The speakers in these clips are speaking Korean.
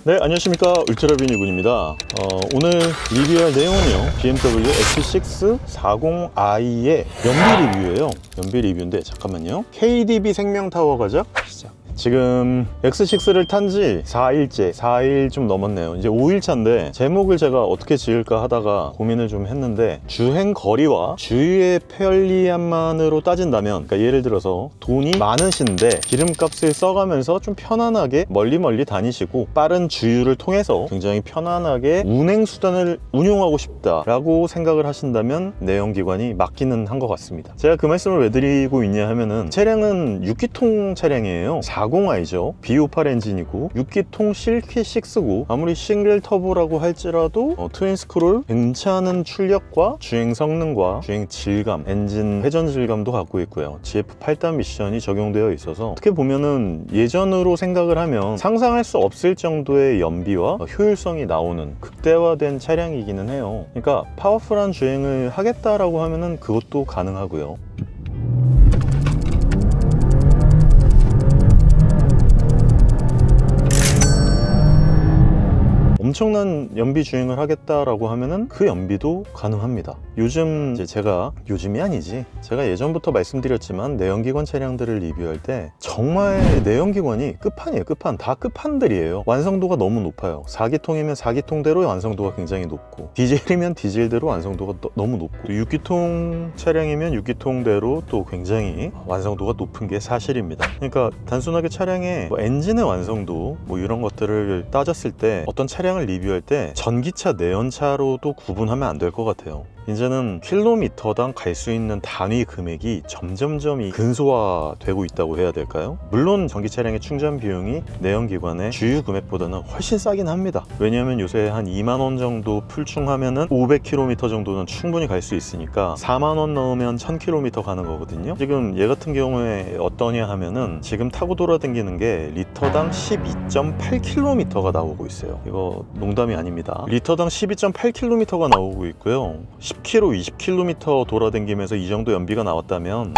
네, 안녕하십니까. 울트라비니군입니다. 오늘 리뷰할 내용은요, BMW X6 40i의 연비 리뷰예요. 연비 리뷰인데 잠깐만요. KDB 생명타워 가자. 시작. 지금 X6를 탄 지 4일째, 4일 좀 넘었네요. 이제 5일차인데 제목을 제가 어떻게 지을까 하다가 고민을 좀 했는데, 주행 거리와 주유의 편리함만으로 따진다면, 그러니까 예를 들어서 돈이 많으신데 기름값을 써가면서 좀 편안하게 멀리 다니시고 빠른 주유를 통해서 굉장히 편안하게 운행수단을 운용하고 싶다라고 생각을 하신다면 내연기관이 맞기는 한 것 같습니다. 제가 그 말씀을 왜 드리고 있냐 하면은, 차량은 6기통 차량이에요. 40i죠. V58 엔진이고 6기통 실키6고 아무리 싱글 터보라고 할지라도 트윈 스크롤 괜찮은 출력과 주행 성능과 주행 질감, 엔진 회전 질감도 갖고 있고요. GF 8단 미션이 적용되어 있어서 어떻게 보면은 예전으로 생각을 하면 상상할 수 없을 정도의 연비와 효율성이 나오는 극대화된 차량이기는 해요. 그러니까 파워풀한 주행을 하겠다라고 하면은 그것도 가능하고요. 엄청난 연비 주행을 하겠다라고 하면은 그 연비도 가능합니다. 요즘 요즘이 아니지, 제가 예전부터 말씀드렸지만 내연기관 차량들을 리뷰할 때 정말 내연기관이 끝판이에요. 다 끝판들이에요. 완성도가 너무 높아요. 4기통이면 4기통대로 완성도가 굉장히 높고, 디젤이면 디젤대로 완성도가 너무 높고, 6기통 차량이면 6기통대로 또 굉장히 완성도가 높은 게 사실입니다. 그러니까 단순하게 차량의 엔진의 완성도 이런 것들을 따졌을 때, 어떤 차량을 리뷰할 때 전기차, 내연차로도 구분하면 안 될 것 같아요. 이제는 킬로미터당 갈 수 있는 단위 금액이 점점점 근소화되고 있다고 해야 될까요? 물론 전기 차량의 충전 비용이 내연기관의 주유 금액보다는 훨씬 싸긴 합니다. 왜냐하면 요새 한 2만 원 정도 풀충하면은 500km 정도는 충분히 갈 수 있으니까 4만 원 넣으면 1000km 가는 거거든요. 지금 얘 같은 경우에 어떠냐 하면은, 지금 타고 돌아다니는 게 리터당 12.8km가 나오고 있어요. 이거 농담이 아닙니다. 리터당 12.8km가 나오고 있고요. 10km, 20km 돌아다니면서 이 정도 연비가 나왔다면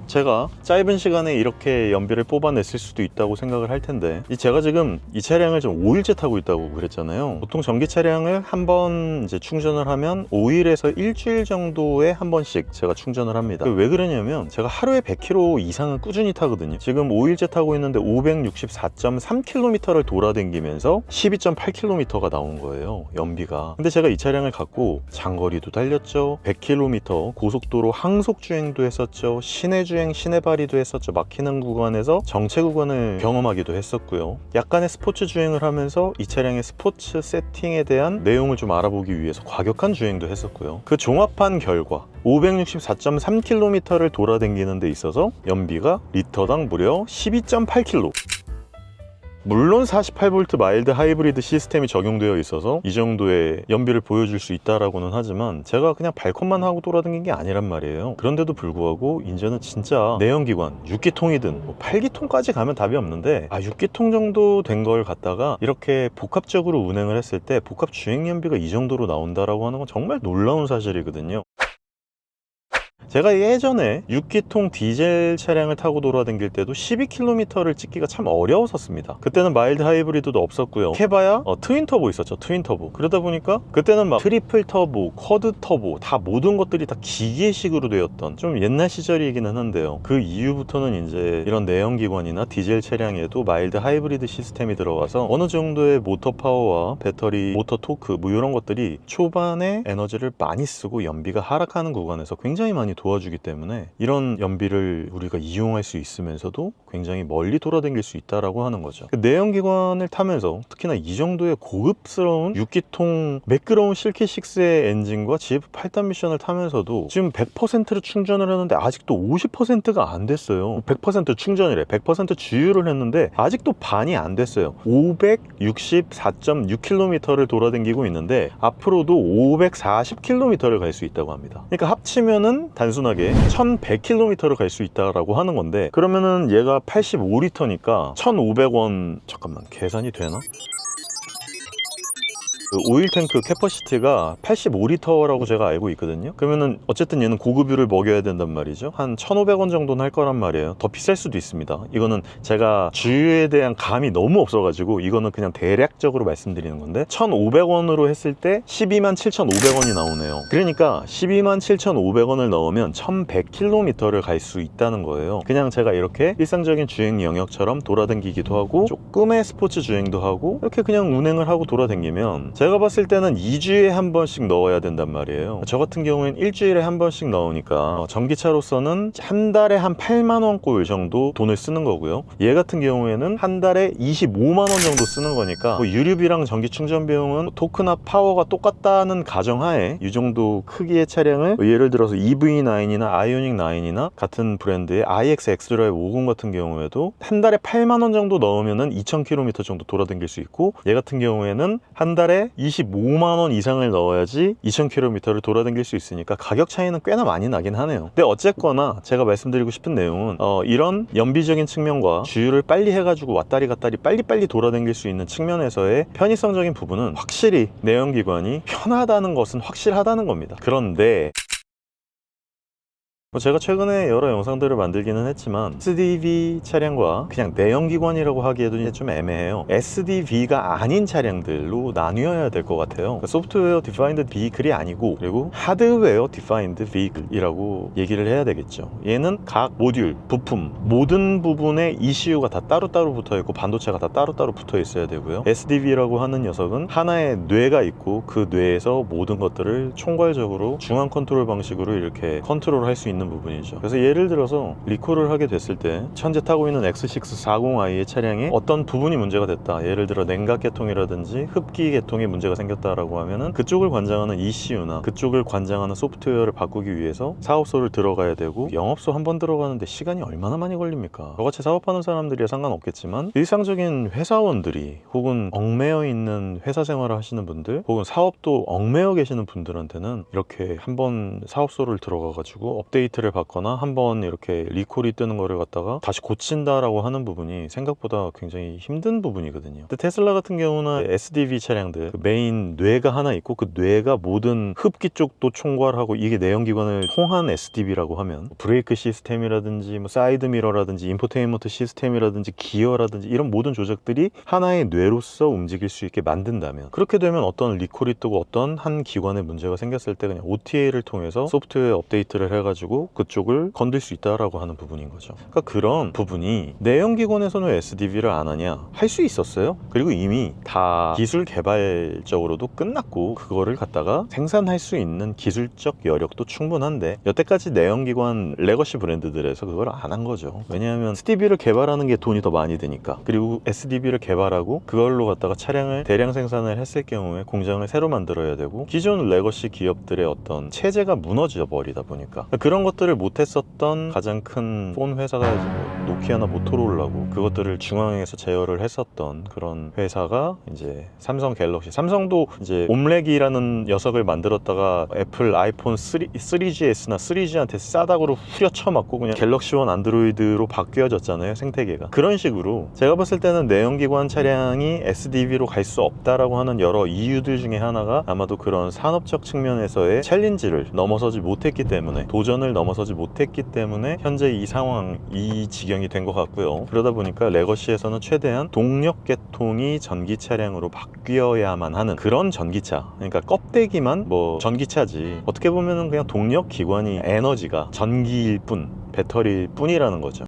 제가 짧은 시간에 이렇게 연비를 뽑아냈을 수도 있다고 생각을 할 텐데, 제가 지금 이 차량을 좀 5일째 타고 있다고 그랬잖아요. 보통 전기 차량을 한 번 이제 충전을 하면 5일에서 일주일 정도에 한 번씩 제가 충전을 합니다. 왜 그러냐면, 제가 하루에 100km 이상은 꾸준히 타거든요. 지금 5일째 타고 있는데 564.3km를 돌아다니면서 12.8km가 나온 거예요, 연비가. 근데 제가 이 차량을 갖고 장거리도 달렸죠, 100km 고속도로 항속 주행도 했었죠, 시내 주행, 시내 발휘도 했었죠, 막히는 구간에서 정체 구간을 경험하기도 했었고요. 약간의 스포츠 주행을 하면서 이 차량의 스포츠 세팅에 대한 내용을 좀 알아보기 위해서 과격한 주행도 했었고요. 그 종합한 결과 564.3km를 돌아다니는 데 있어서 연비가 리터당 무려 12.8km. 물론 48V 마일드 하이브리드 시스템이 적용되어 있어서 이 정도의 연비를 보여줄 수 있다라고는 하지만, 제가 그냥 발컷만 하고 돌아다닌 게 아니란 말이에요. 그런데도 불구하고 이제는 진짜 내연기관 6기통이든 8기통까지 가면 답이 없는데, 6기통 정도 된 걸 갖다가 이렇게 복합적으로 운행을 했을 때 복합 주행 연비가 이 정도로 나온다라고 하는 건 정말 놀라운 사실이거든요. 제가 예전에 6기통 디젤 차량을 타고 돌아다닐 때도 12km를 찍기가 참 어려웠었습니다. 그때는 마일드 하이브리드도 없었고요. 해봐야 트윈 터보 있었죠, 트윈 터보. 그러다 보니까 그때는 막 트리플 터보, 쿼드 터보, 다 모든 것들이 다 기계식으로 되었던 좀 옛날 시절이기는 한데요. 그 이후부터는 이제 이런 내연기관이나 디젤 차량에도 마일드 하이브리드 시스템이 들어가서 어느 정도의 모터 파워와 배터리, 모터 토크 이런 것들이 초반에 에너지를 많이 쓰고 연비가 하락하는 구간에서 굉장히 많이 도와주기 때문에 이런 연비를 우리가 이용할 수 있으면서도 굉장히 멀리 돌아다닐 수 있다라고 하는 거죠. 내연기관을 타면서 특히나 이 정도의 고급스러운 6기통 매끄러운 실키6의 엔진과 GF 8단 미션을 타면서도 지금 100%를 충전을 하는데 아직도 50%가 안 됐어요. 100% 충전이래. 100% 주유를 했는데 아직도 반이 안 됐어요. 564.6km를 돌아다니고 있는데 앞으로도 540km를 갈 수 있다고 합니다. 그러니까 합치면은 단순하게 1100km를 갈 수 있다라고 하는 건데, 그러면은 얘가 85리터니까 1500원, 잠깐만 계산이 되나? 그 오일 탱크 캐퍼시티가 85리터라고 제가 알고 있거든요. 그러면은 어쨌든 얘는 고급유를 먹여야 된단 말이죠. 한 1,500원 정도는 할 거란 말이에요. 더 비쌀 수도 있습니다. 이거는 제가 주유에 대한 감이 너무 없어가지고 이거는 그냥 대략적으로 말씀드리는 건데 1,500원으로 했을 때 127,500원이 나오네요. 그러니까 127,500원을 넣으면 1,100km를 갈 수 있다는 거예요. 그냥 제가 이렇게 일상적인 주행 영역처럼 돌아다니기도 하고 조금의 스포츠 주행도 하고 이렇게 그냥 운행을 하고 돌아다니면 제가 봤을 때는 2주에 한 번씩 넣어야 된단 말이에요. 저 같은 경우엔 일주일에 한 번씩 넣으니까 전기차로서는 한 달에 한 8만원 꼴 정도 돈을 쓰는 거고요. 얘 같은 경우에는 한 달에 25만원 정도 쓰는 거니까 뭐 유류비랑 전기 충전 비용은 토크나 파워가 똑같다는 가정하에 이 정도 크기의 차량을 뭐 예를 들어서 EV9이나 아이오닉 9이나 같은 브랜드의 iX X드라이브 50 같은 경우에도 한 달에 8만원 정도 넣으면은 2,000km 정도 돌아다닐 수 있고 얘 같은 경우에는 한 달에 25만원 이상을 넣어야지 2,000km를 돌아다닐 수 있으니까 가격 차이는 꽤나 많이 나긴 하네요. 근데 어쨌거나 제가 말씀드리고 싶은 내용은 이런 연비적인 측면과 주유를 빨리 해가지고 왔다리 갔다리 빨리빨리 돌아다닐 수 있는 측면에서의 편의성적인 부분은 확실히 내연기관이 편하다는 것은 확실하다는 겁니다. 그런데 제가 최근에 여러 영상들을 만들기는 했지만 SDV 차량과 그냥 내연기관이라고 하기에도 좀 애매해요. SDV가 아닌 차량들로 나뉘어야 될 것 같아요. 그러니까 소프트웨어 디파인드 비클이 아니고 그리고 하드웨어 디파인드 비클이라고 얘기를 해야 되겠죠. 얘는 각 모듈, 부품, 모든 부분에 ECU가 다 따로따로 붙어있고 반도체가 다 따로따로 붙어 있어야 되고요. SDV라고 하는 녀석은 하나의 뇌가 있고 그 뇌에서 모든 것들을 총괄적으로 중앙 컨트롤 방식으로 이렇게 컨트롤할 수 있는 부분이죠. 그래서 예를 들어서 리콜을 하게 됐을 때 현재 타고 있는 X640i의 차량에 어떤 부분이 문제가 됐다. 예를 들어 냉각 계통이라든지 흡기 계통에 문제가 생겼다라고 하면은 그쪽을 관장하는 ECU나 그쪽을 관장하는 소프트웨어를 바꾸기 위해서 사업소를 들어가야 되고 영업소 한 번 들어가는데 시간이 얼마나 많이 걸립니까? 저같이 사업하는 사람들이야 상관없겠지만 일상적인 회사원들이 혹은 얽매여 있는 회사 생활을 하시는 분들 혹은 사업도 얽매여 계시는 분들한테는 이렇게 한번 사업소를 들어가가지고 업데이트를 받거나 한번 이렇게 리콜이 뜨는 거를 갖다가 다시 고친다라고 하는 부분이 생각보다 굉장히 힘든 부분이거든요. 근데 테슬라 같은 경우는 SDV 차량들 그 메인 뇌가 하나 있고 그 뇌가 모든 흡기 쪽도 총괄하고 이게 내연기관을 통한 SDV라고 하면 브레이크 시스템이라든지 뭐 사이드 미러라든지 인포테인먼트 시스템이라든지 기어라든지 이런 모든 조작들이 하나의 뇌로서 움직일 수 있게 만든다면 그렇게 되면 어떤 리콜이 뜨고 어떤 한 기관에 문제가 생겼을 때 그냥 OTA를 통해서 소프트웨어 업데이트를 해가지고 그쪽을 건들 수 있다라고 하는 부분인 거죠. 그러니까 그런 부분이 내연기관에서는 왜 SDV를 안 하냐? 할 수 있었어요. 그리고 이미 다 기술 개발적으로도 끝났고 그거를 갖다가 생산할 수 있는 기술적 여력도 충분한데 여태까지 내연기관 레거시 브랜드들에서 그걸 안 한 거죠. 왜냐하면 SDV를 개발하는 게 돈이 더 많이 드니까. 그리고 SDV를 개발하고 그걸로 갖다가 차량을 대량 생산을 했을 경우에 공장을 새로 만들어야 되고 기존 레거시 기업들의 어떤 체제가 무너져 버리다 보니까 그런 것들을 못했었던 가장 큰 폰 회사가 뭐 노키아나 모토로라고 그것들을 중앙에서 제어를 했었던 그런 회사가 이제 삼성 갤럭시, 삼성도 이제 옴렉이라는 녀석을 만들었다가 애플 아이폰 3GS나 3G한테 싸닥으로 후려쳐 맞고 그냥 갤럭시 원 안드로이드로 바뀌어졌잖아요, 생태계가. 그런 식으로 제가 봤을 때는 내연기관 차량이 SDV로 갈 수 없다라고 하는 여러 이유들 중에 하나가 아마도 그런 산업적 측면에서의 챌린지를 넘어서지 못했기 때문에, 도전을 넘어서지 못했기 때문에 현재 이 상황, 이 지경이 된 것 같고요. 그러다 보니까 레거시에서는 최대한 동력 계통이 전기 차량으로 바뀌어야만 하는 그런 전기차, 그러니까 껍데기만 뭐 전기차지 어떻게 보면은 그냥 동력 기관이 에너지가 전기일 뿐, 배터리일 뿐이라는 거죠.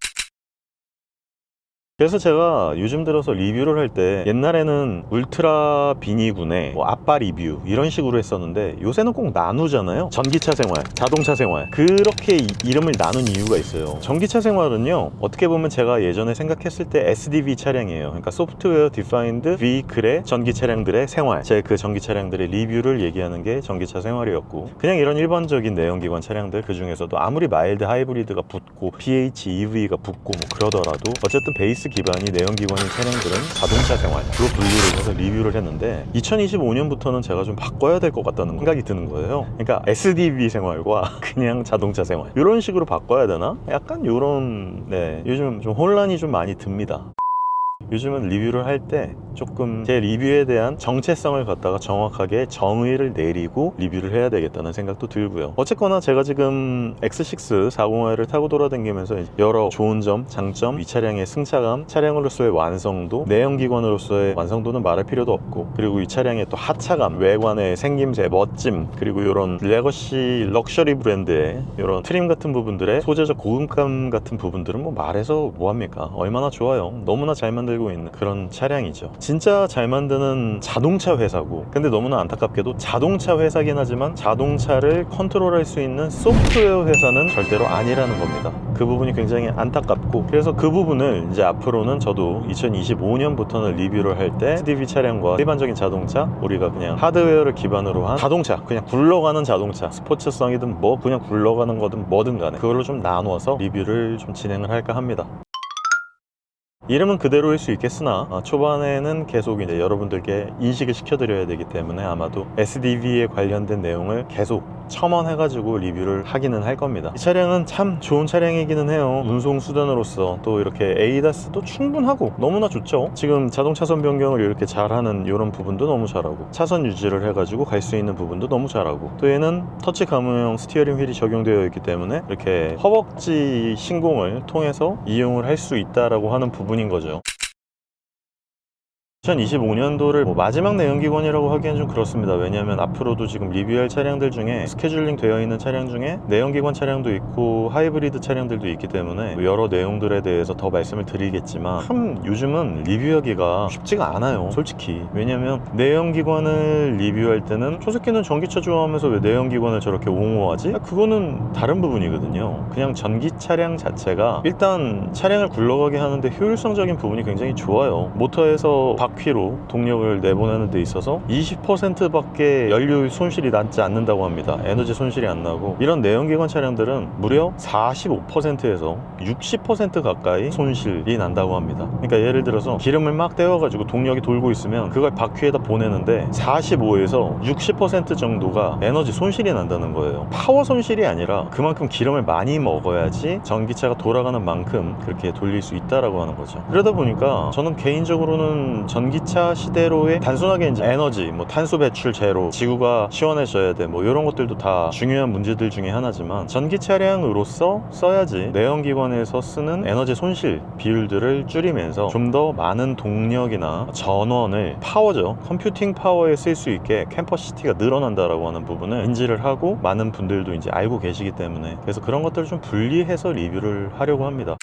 그래서 제가 요즘 들어서 리뷰를 할 때 옛날에는 울트라 비니군의 뭐 아빠 리뷰 이런 식으로 했었는데 요새는 꼭 나누잖아요. 전기차 생활, 자동차 생활, 그렇게 이름을 나눈 이유가 있어요. 전기차 생활은요, 어떻게 보면 제가 예전에 생각했을 때 SDV 차량이에요. 그러니까 소프트웨어 디파인드 비클의 전기 차량들의 생활, 제 그 전기 차량들의 리뷰를 얘기하는 게 전기차 생활이었고, 그냥 이런 일반적인 내연기관 차량들, 그 중에서도 아무리 마일드 하이브리드가 붙고 PHEV가 붙고 뭐 그러더라도 어쨌든 베이스 기반이 내연기관인 차량들은 자동차 생활로 분류를 해서 리뷰를 했는데 2025년부터는 제가 좀 바꿔야 될 것 같다는 생각이 드는 거예요. 그러니까 SDV 생활과 그냥 자동차 생활 이런 식으로 바꿔야 되나? 약간 이런 요즘 좀 혼란이 좀 많이 듭니다. 요즘은 리뷰를 할 때 조금 제 리뷰에 대한 정체성을 갖다가 정확하게 정의를 내리고 리뷰를 해야 되겠다는 생각도 들고요. 어쨌거나 제가 지금 X6 40i를 타고 돌아다니면서 여러 좋은 점, 장점, 이 차량의 승차감, 차량으로서의 완성도, 내연기관으로서의 완성도는 말할 필요도 없고, 그리고 이 차량의 또 하차감, 외관의 생김새, 멋짐, 그리고 이런 레거시 럭셔리 브랜드의 이런 트림 같은 부분들의 소재적 고급감 같은 부분들은 뭐 말해서 뭐합니까? 얼마나 좋아요. 너무나 잘 만들고 있는 그런 차량이죠. 진짜 잘 만드는 자동차 회사고, 근데 너무나 안타깝게도 자동차 회사긴 하지만 자동차를 컨트롤할 수 있는 소프트웨어 회사는 절대로 아니라는 겁니다. 그 부분이 굉장히 안타깝고, 그래서 그 부분을 이제 앞으로는 저도 2025년부터는 리뷰를 할 때 SDV 차량과 일반적인 자동차, 우리가 그냥 하드웨어를 기반으로 한 자동차, 그냥 굴러가는 자동차, 스포츠성이든 뭐 그냥 굴러가는 거든 뭐든 간에 그걸로 좀 나누어서 리뷰를 좀 진행을 할까 합니다. 이름은 그대로일 수 있겠으나 초반에는 계속 이제 여러분들께 인식을 시켜드려야 되기 때문에 아마도 SDV에 관련된 내용을 계속 첨언해가지고 리뷰를 하기는 할 겁니다. 이 차량은 참 좋은 차량이기는 해요. 운송 수단으로서 또 이렇게 ADAS도 충분하고 너무나 좋죠. 지금 자동차선 변경을 이렇게 잘하는 이런 부분도 너무 잘하고, 차선 유지를 해가지고 갈 수 있는 부분도 너무 잘하고, 또 얘는 터치 가무용 스티어링 휠이 적용되어 있기 때문에 이렇게 허벅지 신공을 통해서 이용을 할 수 있다라고 하는 부분인 거죠. 2025년도를 마지막 내연기관이라고 하기엔 좀 그렇습니다. 왜냐하면 앞으로도 지금 리뷰할 차량들 중에 스케줄링 되어 있는 차량 중에 내연기관 차량도 있고 하이브리드 차량들도 있기 때문에 여러 내용들에 대해서 더 말씀을 드리겠지만, 참 요즘은 리뷰하기가 쉽지가 않아요, 솔직히. 왜냐하면 내연기관을 리뷰할 때는 저 새끼는 전기차 좋아하면서 왜 내연기관을 저렇게 옹호하지? 그거는 다른 부분이거든요. 그냥 전기 차량 자체가 일단 차량을 굴러가게 하는데 효율성적인 부분이 굉장히 좋아요. 모터에서 바퀴로 동력을 내보내는 데 있어서 20%밖에 연료 손실이 나지 않는다고 합니다. 에너지 손실이 안 나고, 이런 내연기관 차량들은 무려 45%에서 60% 가까이 손실이 난다고 합니다. 그러니까 예를 들어서 기름을 막 떼어가지고 동력이 돌고 있으면 그걸 바퀴에다 보내는데 45에서 60% 정도가 에너지 손실이 난다는 거예요. 파워 손실이 아니라 그만큼 기름을 많이 먹어야지 전기차가 돌아가는 만큼 그렇게 돌릴 수 있다라고 하는 거죠. 그러다 보니까 저는 개인적으로는 전기차 시대로의 단순하게 이제 에너지, 뭐 탄소 배출 제로, 지구가 시원해져야 돼, 뭐 이런 것들도 다 중요한 문제들 중에 하나지만, 전기 차량으로서 써야지 내연기관에서 쓰는 에너지 손실 비율들을 줄이면서 좀 더 많은 동력이나 전원을, 파워죠, 컴퓨팅 파워에 쓸 수 있게 캠퍼시티가 늘어난다라고 하는 부분을 인지를 하고 많은 분들도 이제 알고 계시기 때문에, 그래서 그런 것들을 좀 분리해서 리뷰를 하려고 합니다.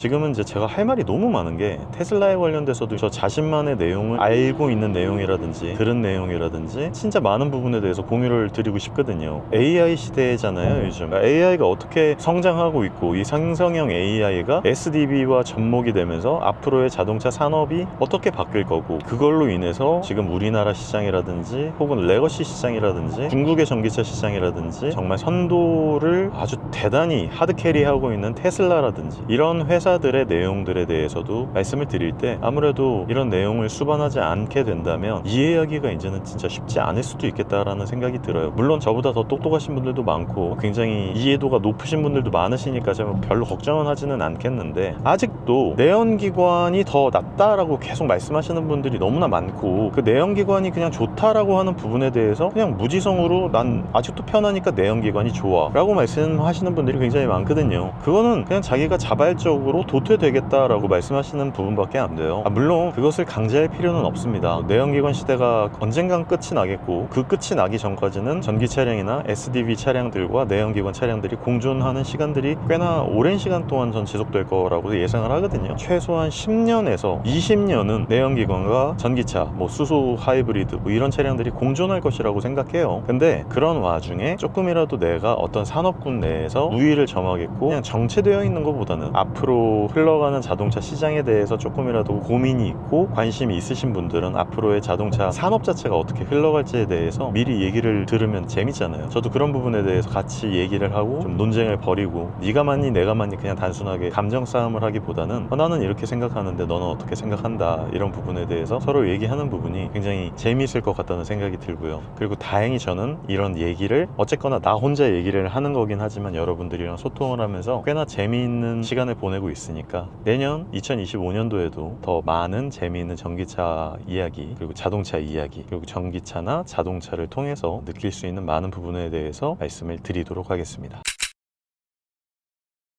지금은 이제 제가 할 말이 너무 많은 게, 테슬라에 관련돼서도 저 자신만의 내용을 알고 있는 내용이라든지 들은 내용이라든지 진짜 많은 부분에 대해서 공유를 드리고 싶거든요. AI 시대잖아요, 요즘. AI가 어떻게 성장하고 있고, 이 상성형 AI가 SDV와 접목이 되면서 앞으로의 자동차 산업이 어떻게 바뀔 거고, 그걸로 인해서 지금 우리나라 시장이라든지 혹은 레거시 시장이라든지 중국의 전기차 시장이라든지 정말 선도를 아주 대단히 하드캐리하고 있는 테슬라라든지 이런 회사들의 내용들에 대해서도 말씀을 드릴 때, 아무래도 이런 내용을 수반하지 않게 된다면 이해하기가 이제는 진짜 쉽지 않을 수도 있겠다라는 생각이 들어요. 물론 저보다 더 똑똑하신 분들도 많고 굉장히 이해도가 높으신 분들도 많으시니까 제가 별로 걱정은 하지는 않겠는데, 아직도 내연기관이 더 낫다라고 계속 말씀하시는 분들이 너무나 많고, 그 내연기관이 그냥 좋다라고 하는 부분에 대해서 그냥 무지성으로 난 아직도 편하니까 내연기관이 좋아 라고 말씀하시는 분들이 굉장히 많거든요. 그거는 그냥 자기가 자발적으로 도태되겠다라고 말씀하시는 부분밖에 안 돼요. 물론 그것을 강제할 필요는 없습니다. 내연기관 시대가 언젠간 끝이 나겠고, 그 끝이 나기 전까지는 전기 차량이나 SDV 차량들과 내연기관 차량들이 공존하는 시간들이 꽤나 오랜 시간 동안 전 지속될 거라고 예상을 하거든요. 최소한 10년에서 20년은 내연기관과 전기차, 뭐 수소 하이브리드 뭐 이런 차량들이 공존할 것이라고 생각해요. 근데 그런 와중에 조금이라도 내가 어떤 산업군 내에서 우위를 점하겠고, 그냥 정체되어 있는 것보다는 앞으로 흘러가는 자동차 시장에 대해서 조금이라도 고민이 있고 관심이 있으신 분들은 앞으로의 자동차 산업 자체가 어떻게 흘러갈지에 대해서 미리 얘기를 들으면 재밌잖아요. 저도 그런 부분에 대해서 같이 얘기를 하고 좀 논쟁을 벌이고, 네가 맞니 내가 맞니 그냥 단순하게 감정 싸움을 하기보다는 나는 이렇게 생각하는데 너는 어떻게 생각한다, 이런 부분에 대해서 서로 얘기하는 부분이 굉장히 재미있을 것 같다는 생각이 들고요. 그리고 다행히 저는 이런 얘기를 어쨌거나 나 혼자 얘기를 하는 거긴 하지만 여러분들이랑 소통을 하면서 꽤나 재미있는 시간을 보내고 있습니다. 있으니까 내년 2025년도에도 더 많은 재미있는 전기차 이야기, 그리고 자동차 이야기, 그리고 전기차나 자동차를 통해서 느낄 수 있는 많은 부분에 대해서 말씀을 드리도록 하겠습니다.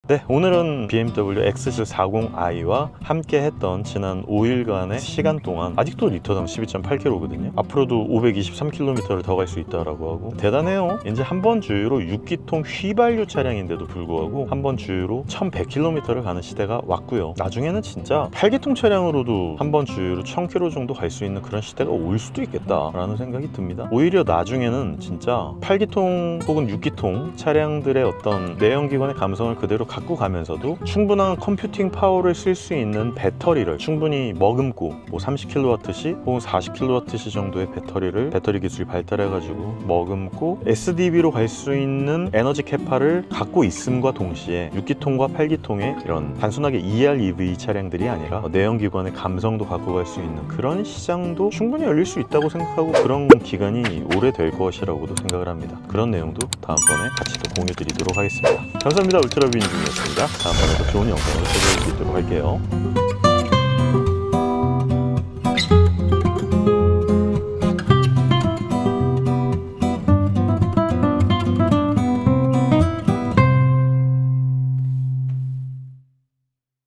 네, 오늘은 BMW X40i와 함께 했던 지난 5일간의 시간 동안 아직도 리터당 12.8km거든요. 앞으로도 523km를 더 갈 수 있다라고 하고 대단해요. 이제 한 번 주유로 6기통 휘발유 차량인데도 불구하고 한 번 주유로 1100km를 가는 시대가 왔고요. 나중에는 진짜 8기통 차량으로도 한 번 주유로 1000km 정도 갈 수 있는 그런 시대가 올 수도 있겠다라는 생각이 듭니다. 오히려 나중에는 진짜 8기통 혹은 6기통 차량들의 어떤 내연기관의 감성을 그대로 갖고 가면서도 충분한 컴퓨팅 파워를 쓸 수 있는 배터리를 충분히 머금고 뭐 30kW시 혹은 40kW시 정도의 배터리 기술이 발달해가지고 머금고 SDV로 갈 수 있는 에너지 캐파를 갖고 있음과 동시에 6기통과 8기통의 이런 단순하게 EREV 차량들이 아니라 내연기관의 감성도 갖고 갈 수 있는 그런 시장도 충분히 열릴 수 있다고 생각하고 그런 기간이 오래될 것이라고도 생각을 합니다. 그런 내용도 다음번에 같이 또 공유 드리도록 하겠습니다. 감사합니다. 울트라뷰인 중이었습니다. 다음번에도 좋은 영상으로 찾아올 수 있도록 할게요.